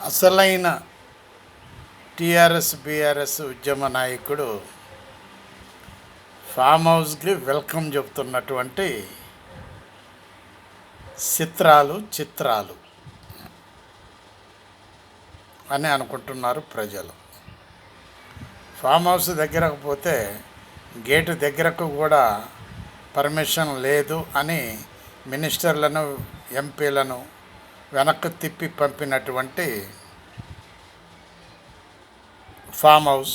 అసలైన TRS BRS ఉద్యమ నాయకుడు ఫామ్ హౌస్కి వెల్కమ్ చెబుతున్నటువంటి చిత్రాలు అని అనుకుంటున్నారు ప్రజలు. ఫామ్ హౌస్ దగ్గరకు పోతే గేటు దగ్గరకు కూడా పర్మిషన్ లేదు అని మినిస్టర్లను ఎంపీలను వెనక్కి తిప్పి పంపినటువంటి ఫామ్ హౌస్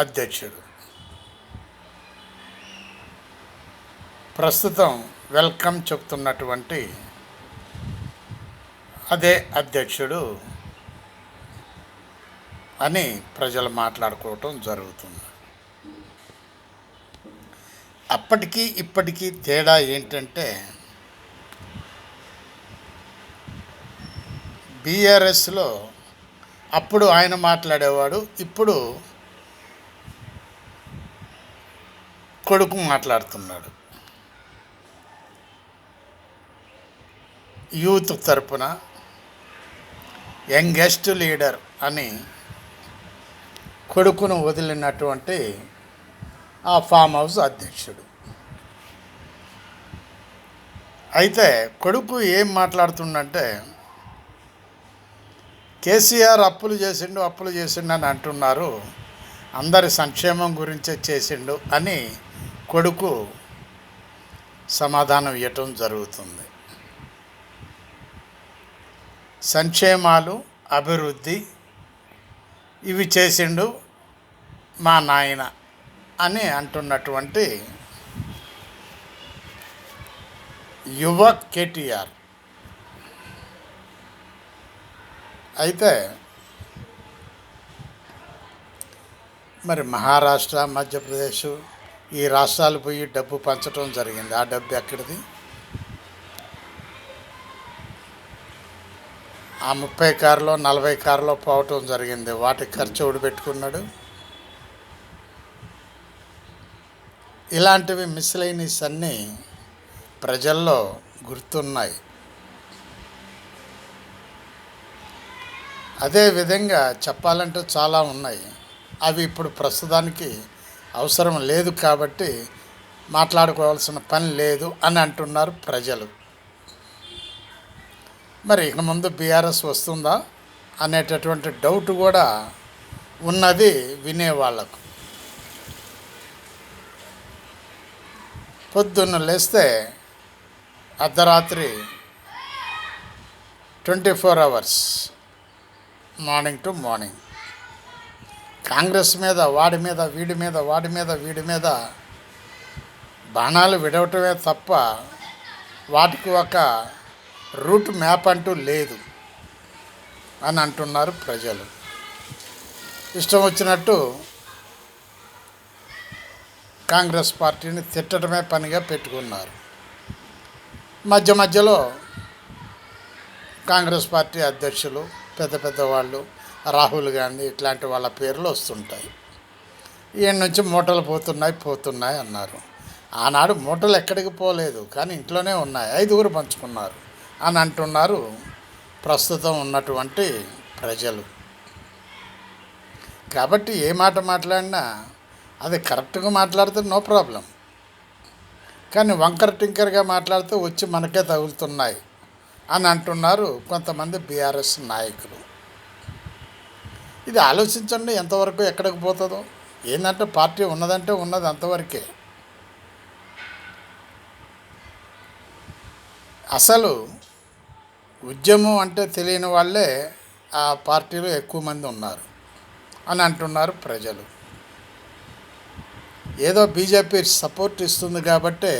అధ్యక్షుడు ప్రస్తుతం వెల్కమ్ చెప్తున్నటువంటి అదే అధ్యక్షుడు అని ప్రజలు మాట్లాడుకోవటం జరుగుతుంది. అప్పటికీ ఇప్పటికీ తేడా ఏంటంటే బీఆర్ఎస్లో అప్పుడు ఆయన మాట్లాడేవాడు, ఇప్పుడు కొడుకు మాట్లాడుతున్నాడు. యూత్ తరపున యంగెస్ట్ లీడర్ అని కొడుకును వదిలినటువంటి ఆ ఫామ్ హౌస్ అధ్యక్షుడు. అయితే కొడుకు ఏం మాట్లాడుతుండంటే, కేసీఆర్ అప్పులు చేసిండు అని అంటున్నారు, అందరి సంక్షేమం గురించే చేసిండు అని కొడుకు సమాధానం ఇవ్వటం జరుగుతుంది. సంక్షేమాలు, అభివృద్ధి ఇవి చేసిండు మా నాయన అని అంటున్నటువంటి యువ కేటీఆర్. అయితే మరి మహారాష్ట్ర, మధ్యప్రదేశ్ ఈ రాష్ట్రాలు పోయి డబ్బు పంచడం జరిగింది. ఆ డబ్బు ఎక్కడిది? ఆ 30 కార్లో 40 కార్లో పోవటం జరిగింది. వాటికి ఖర్చు ఎవడు పెట్టుకున్నాడు? ఇలాంటివి మిస్లైనీస్ అన్నీ ప్రజల్లో గుర్తున్నాయి. అదేవిధంగా చెప్పాలంటే చాలా ఉన్నాయి. అవి ఇప్పుడు ప్రస్తుతానికి అవసరం లేదు కాబట్టి మాట్లాడుకోవాల్సిన పని లేదు అని అంటున్నారు ప్రజలు. మరి ఇక ముందు బీఆర్ఎస్ వస్తుందా అనేటటువంటి డౌట్ కూడా ఉన్నది వినేవాళ్లకు. పొద్దున్న లేస్తే అర్ధరాత్రి 24 hours morning to morning Congress మీద, వాడి మీద, వీడి మీద బాణాలు విడవటమే తప్ప వాటికి ఒక రూట్ మ్యాప్ అంటూ లేదు అని అంటున్నారు ప్రజలు. ఇష్టం వచ్చినట్టు కాంగ్రెస్ పార్టీని తిట్టడమే పనిగా పెట్టుకున్నారు. మధ్యలో కాంగ్రెస్ పార్టీ అధ్యక్షులు, పెద్ద వాళ్ళు, రాహుల్ గాంధీ ఇట్లాంటి వాళ్ళ పేర్లు వస్తుంటాయి. ఈయన నుంచి మూటలు పోతున్నాయి అన్నారు. ఆనాడు మూటలు ఎక్కడికి పోలేదు, కానీ ఇంట్లోనే ఉన్నాయి, 5గురు పంచుకున్నారు అని అంటున్నారు ప్రస్తుతం ఉన్నటువంటి ప్రజలు. కాబట్టి ఏ మాట మాట్లాడినా అది కరెక్ట్గా మాట్లాడితే నో ప్రాబ్లం, కానీ వంకర టింకర్గా మాట్లాడితే వచ్చి మనకే తగులుతున్నాయి అని అంటున్నారు కొంతమంది బీఆర్ఎస్ నాయకులు. ఇది ఆలోచించండి ఎంతవరకు ఎక్కడికి పోతుందో. ఏంటంటే పార్టీ ఉన్నదంటే ఉన్నది అంతవరకే. అసలు ఉద్యమం అంటే తెలియని వాళ్ళే ఆ పార్టీలో ఎక్కువ మంది ఉన్నారు అని అంటున్నారు ప్రజలు. ఏదో బీజేపీ సపోర్ట్ ఇస్తుంది కాబట్టే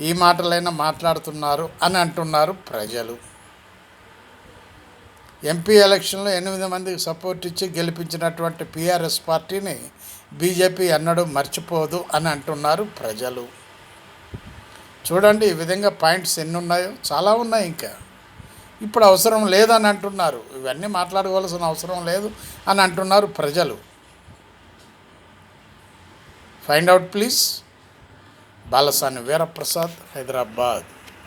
ఈ మాటలైనా మాట్లాడుతున్నారు అని అంటున్నారు ప్రజలు. ఎంపీ ఎలక్షన్లో 8 మందికి సపోర్ట్ ఇచ్చి గెలిపించినటువంటి టీఆర్ఎస్ పార్టీని బీజేపీ ఎన్నడూ మర్చిపోదు అని అంటున్నారు ప్రజలు. చూడండి ఈ విధంగా పాయింట్స్ ఎన్ని ఉన్నాయో, చాలా ఉన్నాయి. ఇంకా ఇప్పుడు అవసరం లేదని అంటున్నారు. ఇవన్నీ మాట్లాడుకోవాల్సిన అవసరం లేదు అని అంటున్నారు ప్రజలు. Find out please. Balasani Veeraprasad, Hyderabad.